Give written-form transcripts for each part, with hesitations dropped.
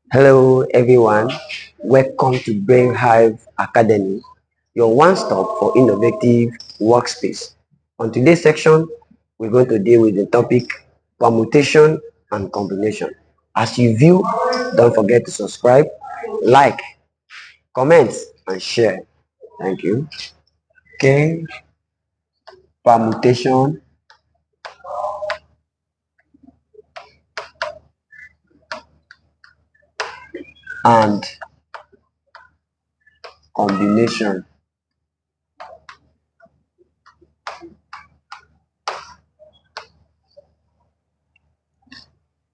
Hello everyone, welcome to Brain Hive Academy, your one-stop for innovative workspace. On today's section, we're going to deal with the topic permutation and combination. As you view, don't forget to subscribe, like, comment, and share. Thank you. Okay, permutation and combination.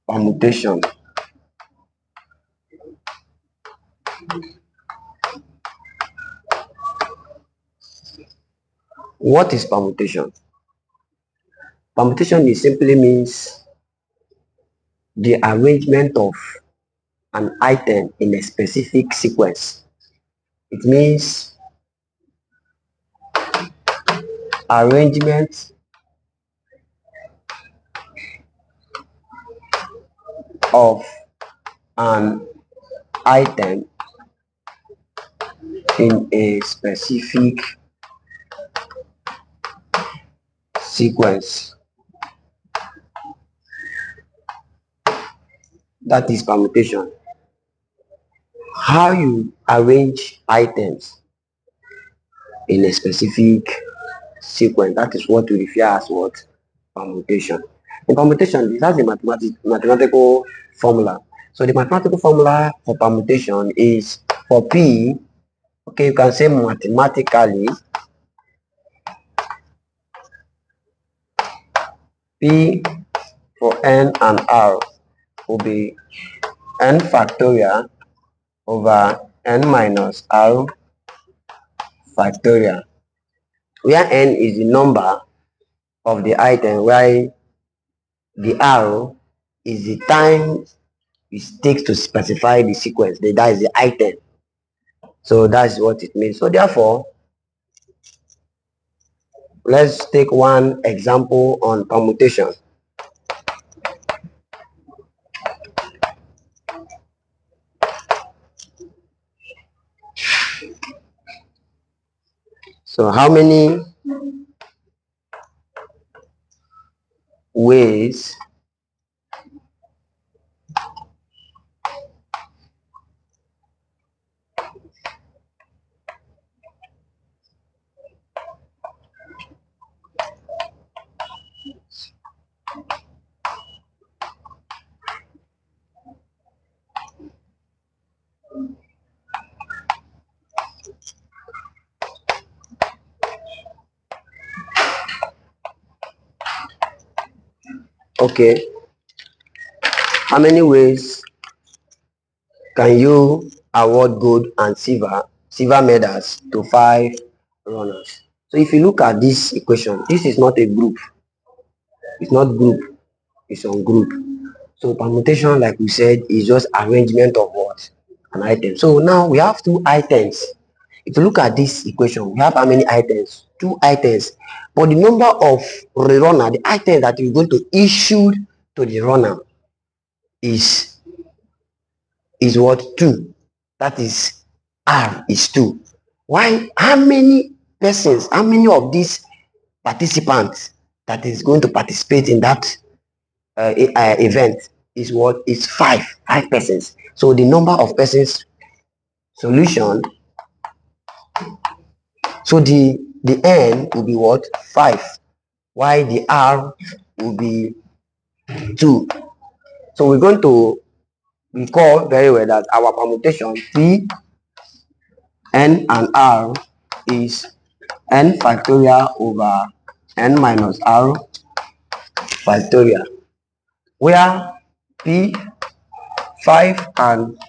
Permutation. What is permutation? Permutation is simply means the arrangement of an item in a specific sequence. It means arrangement of an item in a specific sequence. That is permutation. How you arrange items in a specific sequence. That is what we refer as what? Permutation. In permutation, it has a mathematical formula. So the mathematical formula for permutation is for P, okay, you can say mathematically P for N and R will be N factorial over N minus R factorial, where N is the number of the item, while the R is the time it takes to specify the sequence. That is the item. So that's what it means. So therefore, let's take one example on permutation. So how many ways okay, how many ways can you award gold and silver medals to 5 runners? So if you look at this equation, this is not a group. It's not group. It's on group. So permutation, like we said, is just arrangement of what? An item. So now we have two items. If you look at this equation, we have how many items? Two items. But the number of the runner, the item that is going to issue to the runner is what? 2. That is R is 2. Why? How many persons, how many of these participants that is going to participate in that event is what? Is 5 persons. So the number of persons solution, so the N will be what? 5, while the R will be 2. So we're going to recall very well that our permutation P, N and R is N factorial over N minus R factorial, where P 5 and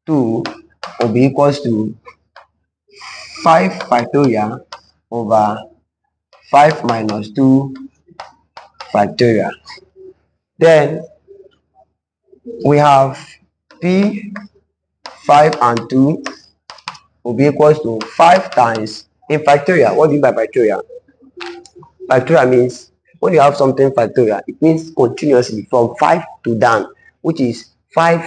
2 will be equals to 5 factorial over 5 minus 2 factorial. Then we have P 5 and 2 will be equals to 5 times in factorial. What do you mean by factorial? Factorial means when you have something factorial, it means continuously from 5 to down, which is 5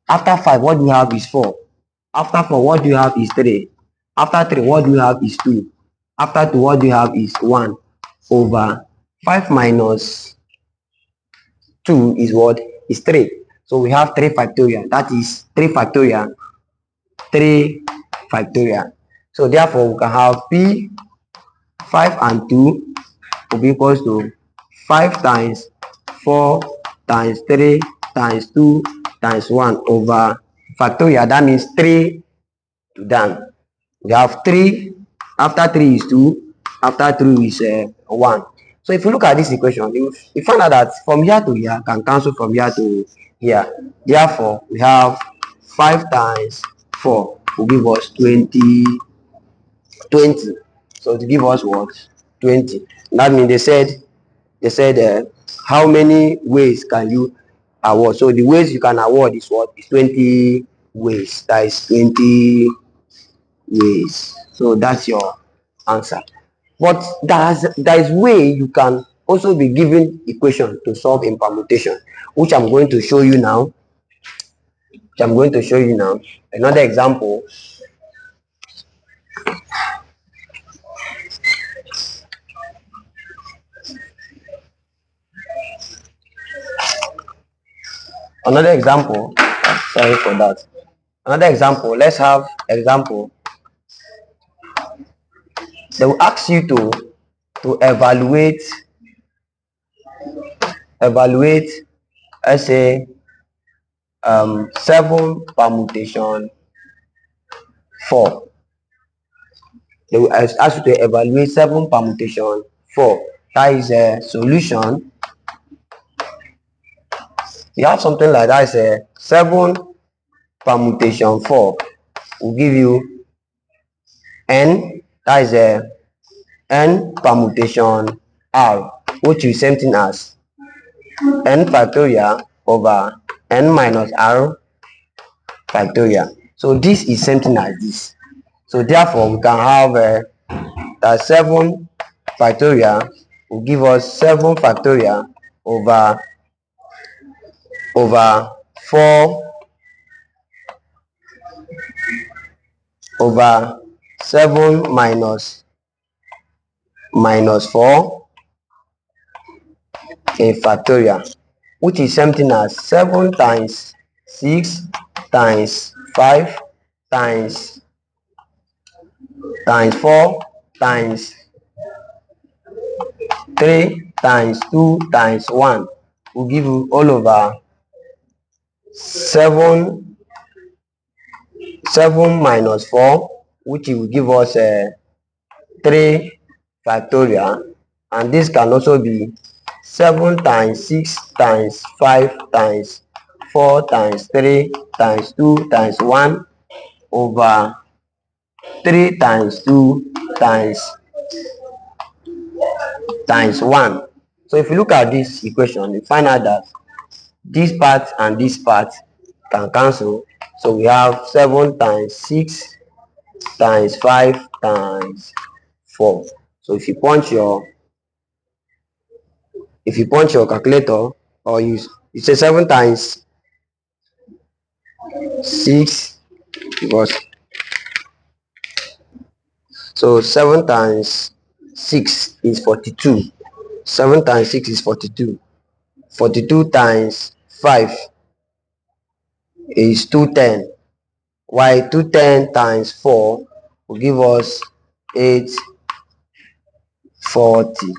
After 5, what do you have is 4. After 4, what do you have is 3. After 3, what do you have is 2. After 2, what do you have is 1 over 5 minus 2 is what? Is 3. So we have 3 factorial. That is 3 factorial. 3 factorial. So therefore, we can have P 5 and 2 will be equals to 5 times 4 times 3 times 2 times 1 over factorial. That means 3 to down. We have 3. After 3 is 2. After 3 is 1. So if you look at this equation, you find out that from here to here can cancel from here to here. Therefore, we have 5 times 4 will give us 20. So to give us what? 20. That means they said how many ways can you award? So the ways you can award is what? Is 20 ways. That is 20 ways. So that's your answer. But there is way you can also be given equation to solve in permutation, which I'm going to show you now. Another example. Another example. Sorry for that. Another example. Let's have example. They will ask you to evaluate, let's say 7 permutation 4. They will ask you to evaluate 7 permutation 4. That is a solution. You have something like that is a 7 permutation 4 will give you n. That is a n permutation r, which is same thing as n factorial over n minus r factorial. So this is same thing as this. So therefore, we can have that 7 factorial will give us 7 factorial over 4 over 7 minus 4 in factorial, which is something as 7 times 6 times 5 times 4 times 3 times 2 times 1 will give you all over 7 minus 4, which will give us 3 factorial, and this can also be 7 times 6 times 5 times 4 times 3 times 2 times 1 over 3 times 2 times 1. So if you look at this equation, you find out that this part and this part can cancel. So we have 7 times 6 times 5 times 4. So if you punch your calculator, or you say 7 times 6, because so 7 times 6 is 42. 7 times 6 is 42. 42 times 5 is 210. While 210 times 4 will give us 840.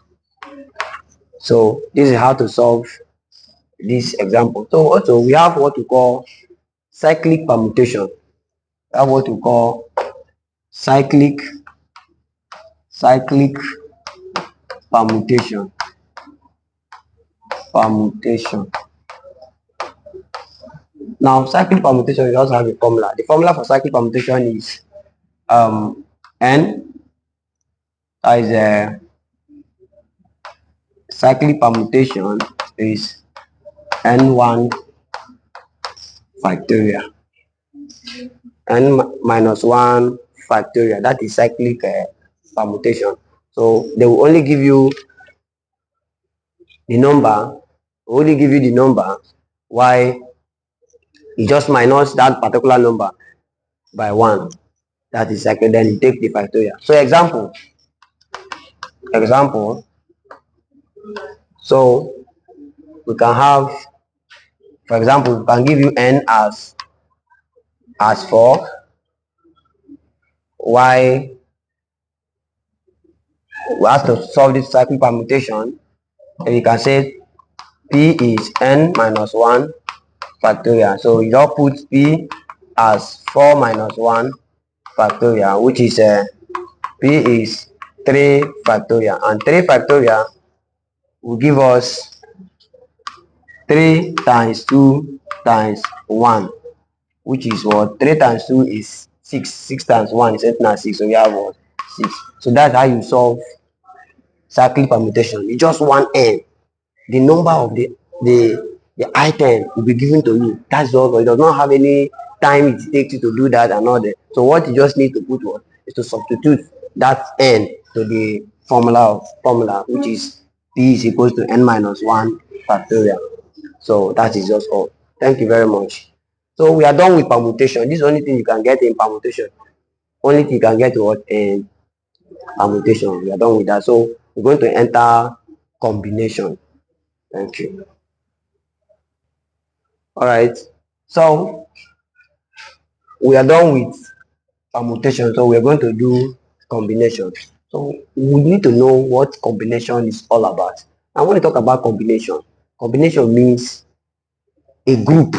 So this is how to solve this example. So also we have what we call cyclic permutation. We have what we call cyclic permutation. Now cyclic permutation, we also have a formula. The formula for cyclic permutation is n, that is a cyclic permutation is n1 factorial, n minus 1 factorial. That is cyclic permutation. So they will only give you the number, why You just minus that particular number by 1. That is second. Then you take the factorial. So example. So we can have, for example, we can give you n as 4, y. We have to solve this cycle permutation. And you can say p is n minus 1 factorial. So you just put p as 4 minus 1 factorial, which is p is 3 factorial, and 3 factorial will give us 3 times 2 times 1, which is what? 3 times 2 is 6. 6 times 1 is 8 and 6. So we have what? 6. So that's how you solve cyclic permutation. You just want n. The number of the item will be given to you. That's all. It does not have any time it takes you to do that and all that. So what you just need to put what is to substitute that n to the formula, which is p is equals to n minus 1 factorial. So that is just all. Thank you very much. So we are done with permutation. This is the only thing you can get in permutation. Only thing you can get what in permutation. We are done with that. So we're going to enter combination. Thank you. All right. So we are done with permutation. So we are going to do combination. So we need to know what combination is all about. I want to talk about combination. Combination means a group.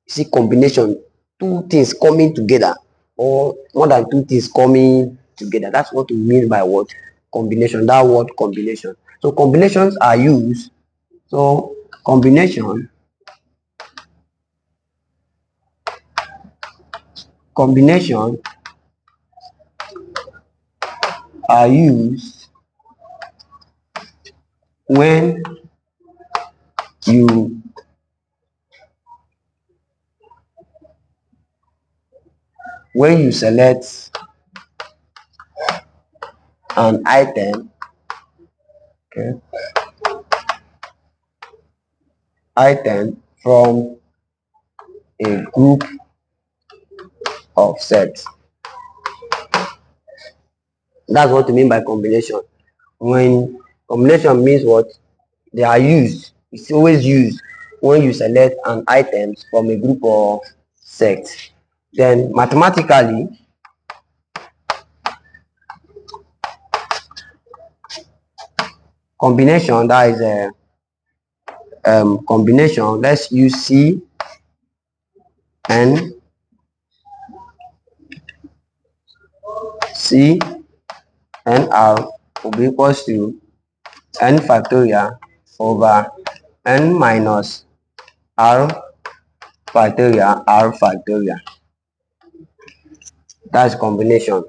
See, combination, two things coming together, or more than two things coming together. That's what we mean by what combination. That word combination. So combinations are used. So combination are used when you select an item, okay, from a group of sets. That's what we mean by combination. When combination means what? They are used. It's always used when you select an item from a group of sets. Then mathematically, combination, that is a combination. Let's use C N R will be equals to n factorial over n minus r factorial. That's combination.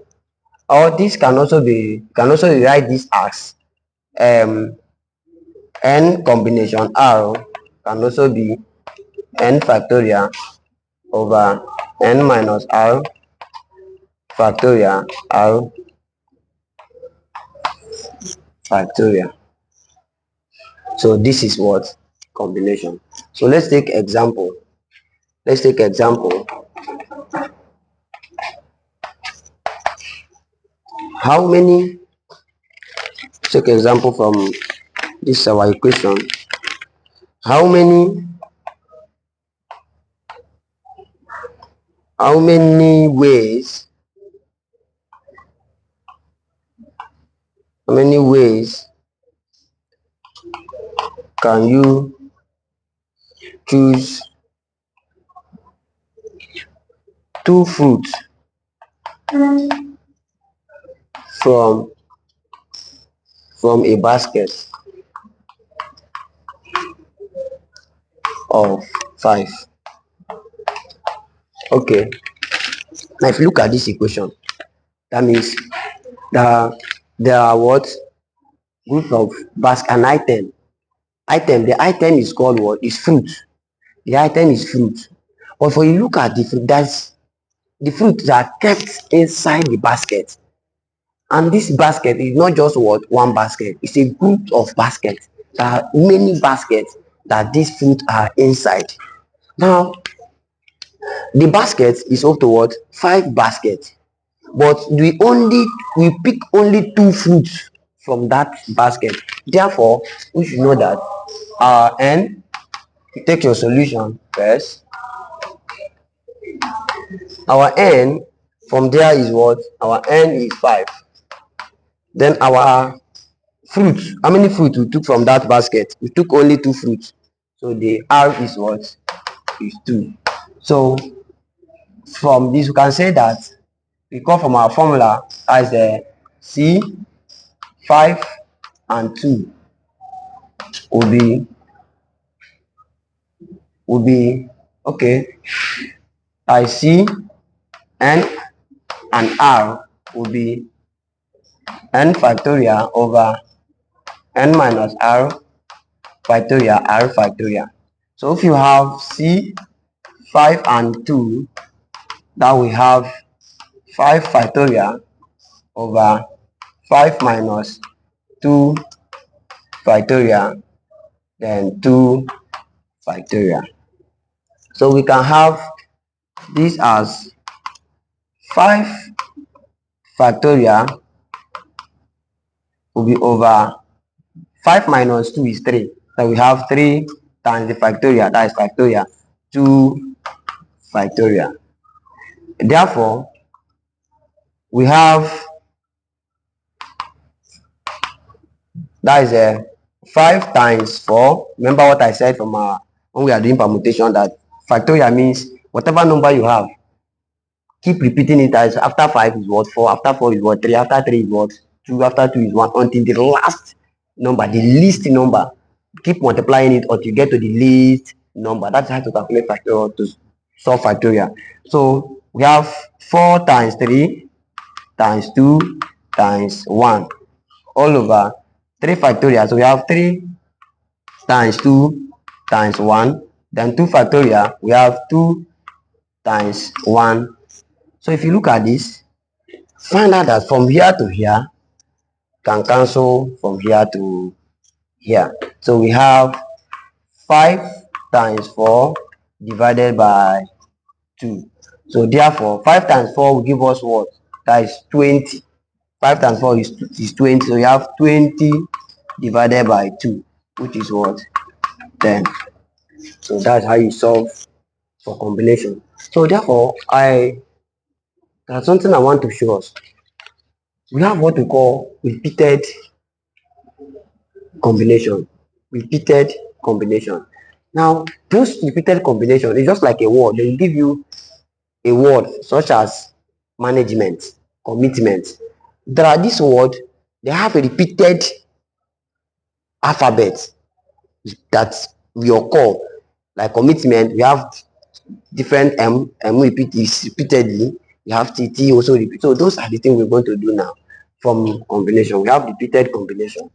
Or this can also rewrite this as n combination r can also be n factorial over n minus r factorial factorial. So this is what combination. So let's take example. How many? Take example from this our equation. How many ways can you choose two fruits from a basket of 5? Okay, now if you look at this equation, that means that there are what group of basket and item. The item is called what? Is fruit. The item is fruit. But for you look at the fruit, that's the fruits are kept inside the basket. And this basket is not just what one basket, it's a group of baskets. There are many baskets that these fruits are inside. Now the basket is up to what? 5 baskets, but we pick only 2 fruits from that basket. Therefore, we should know that our n, you take your solution first. Our n from there is what? Our n is 5. Then our fruits, how many fruits we took from that basket? We took only 2 fruits, so the r is what? Is 2. So from this we can say that we come from our formula as the c 5 and 2 will be okay. I c n and r will be n factorial over n minus r factorial r factorial. So if you have c 5 and 2, that we have 5 factorial over 5 minus 2 factorial, then 2 factorial. So we can have this as 5 factorial will be over 5 minus 2 is 3. So we have 3 times the factorial, that is factorial, 2 factorial. Therefore, we have, that is a 5 times 4. Remember what I said from our, when we are doing permutation, that factorial means whatever number you have, keep repeating it as after 5 is what? 4, after 4 is what? 3, after 3 is what? 2, after 2 is 1, until the last number, the least number. Keep multiplying it until you get to the least number. That's how to calculate factorial, to solve factorial. So we have 4 times 3 times 2 times 1 all over 3 factorial. So we have 3 times 2 times 1, then 2 factorial, we have 2 times 1. So if you look at this, find out that from here to here can cancel from here to here. So we have 5 times 4 divided by 2. So therefore 5 times 4 will give us what? That is 20. 5 times 4 is 20. So you have 20 divided by 2, which is what? 10. So that's how you solve for combination. So therefore, there's something I want to show us. We have what we call repeated combination. Repeated combination. Now, those repeated combination is just like a word. They give you a word such as management, commitment. There are this word, they have a repeated alphabet that we occur. Like commitment, we have different M is repeatedly. We have TT also repeat. So those are the things we're going to do now from combination. We have repeated combination.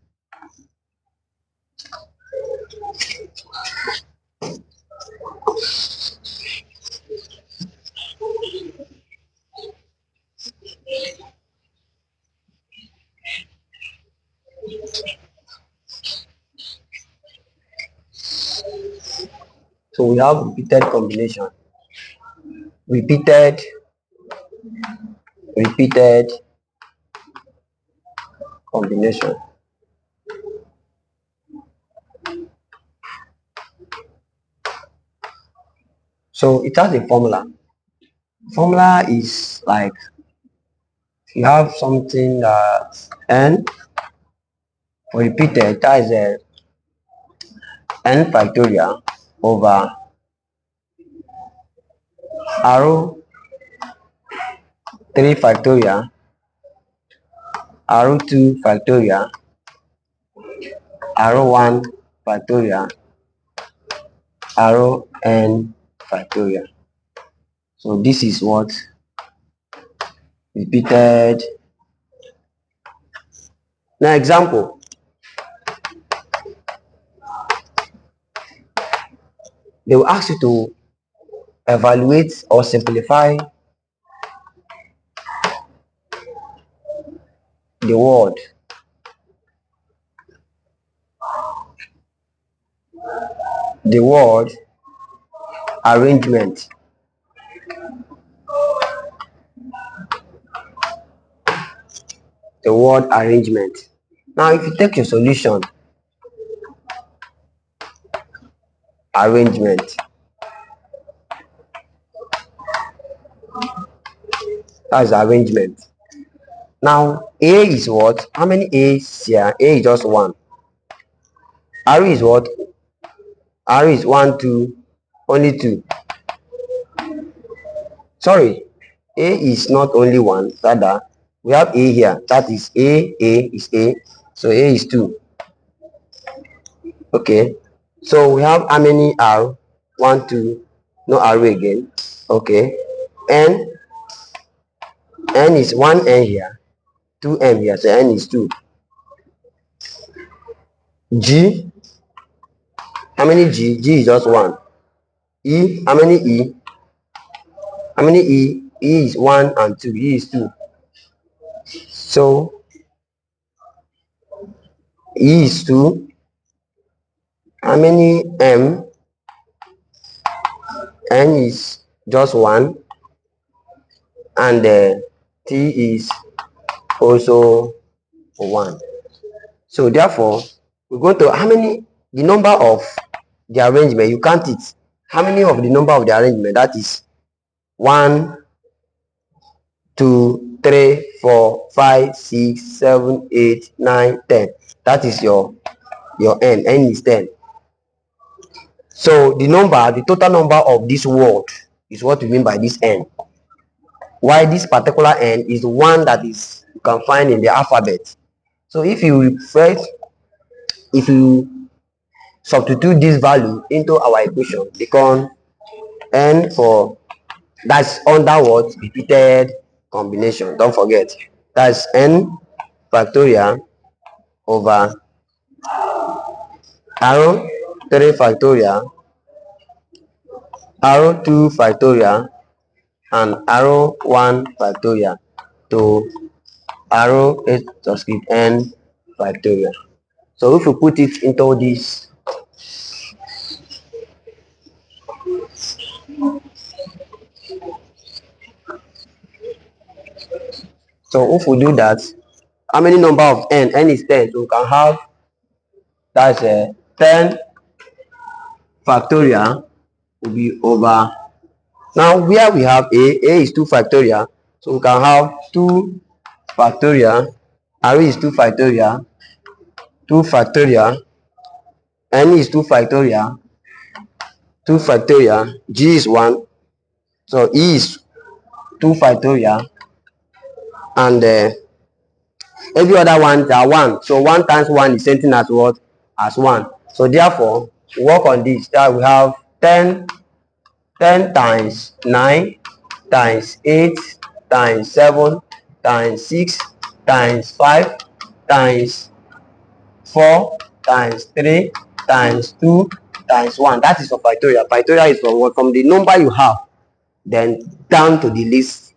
So we have repeated combination. Repeated combination. So it has a formula. Formula is like you have something that n repeated, that is a n factorial over arrow 3 factorial arrow 2 factorial arrow 1 factorial arrow n factorial. So this is what repeated. Now example, they will ask you to evaluate or simplify the word arrangement. the word arrangement. Now if you take your solution, arrangement, that is arrangement. Now A is what? How many A's here? A is just one. R is what? R is 1, 2, only 2. Sorry, A is not only one, rather we have A here. That is A is A, so A is 2. Okay, so we have how many R? 1, 2, no R again. Okay, N is 1 N here, 2 M here, so N is 2. G, how many G? G is just 1. E, how many E? How many E? E is 1 and 2. E is 2. So E is 2. How many M? N is just 1. And T is also 1. So therefore, we're going to, how many, the number of the arrangement, you count it. How many of the number of the arrangement? That is 1, 2, 3, 4, 5, 6, 7, 8, 9, 10. That is your N. N is 10. So the total number of this word is what we mean by this N. Why this particular N is the one that is you can find in the alphabet. So if you substitute this value into our equation, become N for, that's under what? Repeated combination. Don't forget. That's N factorial over arrow 3 factorial, arrow 2 factorial, and arrow 1 factorial to arrow 8 subscript N factorial. So if you put it into this, so if we do that, how many number of N? N is 10. So we can have, that's 10 factorial will be over, now where we have A is 2 factorial, so we can have 2 factorial, R is 2 factorial, 2 factorial, N is 2 factorial, 2 factorial, G is 1, so E is 2 factorial, and every other ones are 1. So 1 times 1 is something as what? As 1. So therefore, work on this. That we have 10 times 9 times 8 times 7 times 6 times 5 times 4 times 3 times 2 times 1. That is for factorial. Factorial is from what? From the number you have, then down to the least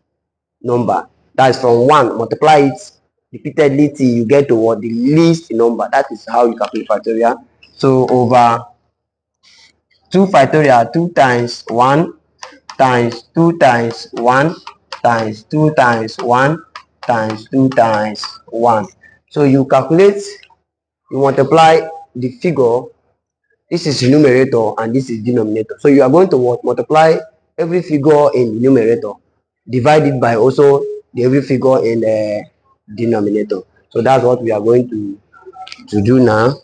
number. That is from 1. Multiply it repeatedly till you get to what? The least number. That is how you calculate factorial. So over 2 factorial, 2 times 1 times 2 times 1 times 2 times 1 times 2 times 1. So you calculate, you multiply the figure. This is numerator and this is denominator. So you are going to multiply every figure in numerator, divide it by also every figure in the denominator. So that's what we are going to do now.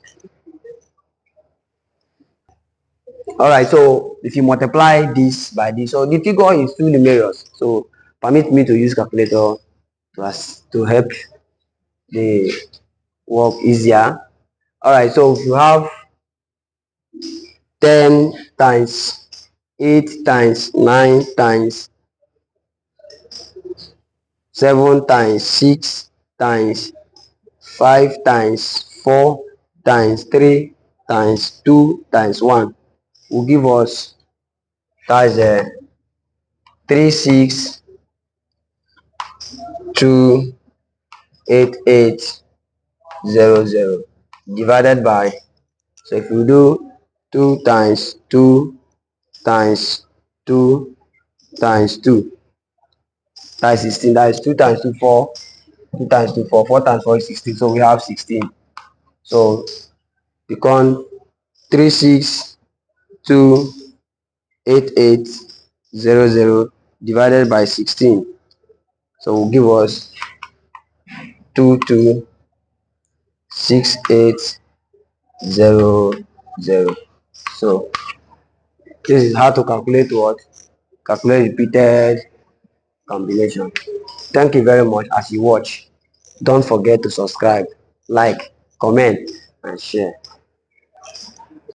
Alright, so if you multiply this by this, so the figure is too numerous, so permit me to use calculator to help the work easier. Alright, so if you have 10 times 8 times 9 times 7 times 6 times 5 times 4 times 3 times 2 times 1 will give us, that's 362880 divided by, so if we do 2 times 2 times 2 times 2, that is 16. That is 2 times 2, 4, 2 times 2 4, 4 times 4 is 16, so we have 16. So become 3628800 divided by 16, so will give us 226800. So this is how to calculate what? Calculate repeated combination. Thank you very much. As you watch, don't forget to subscribe, like, comment and share.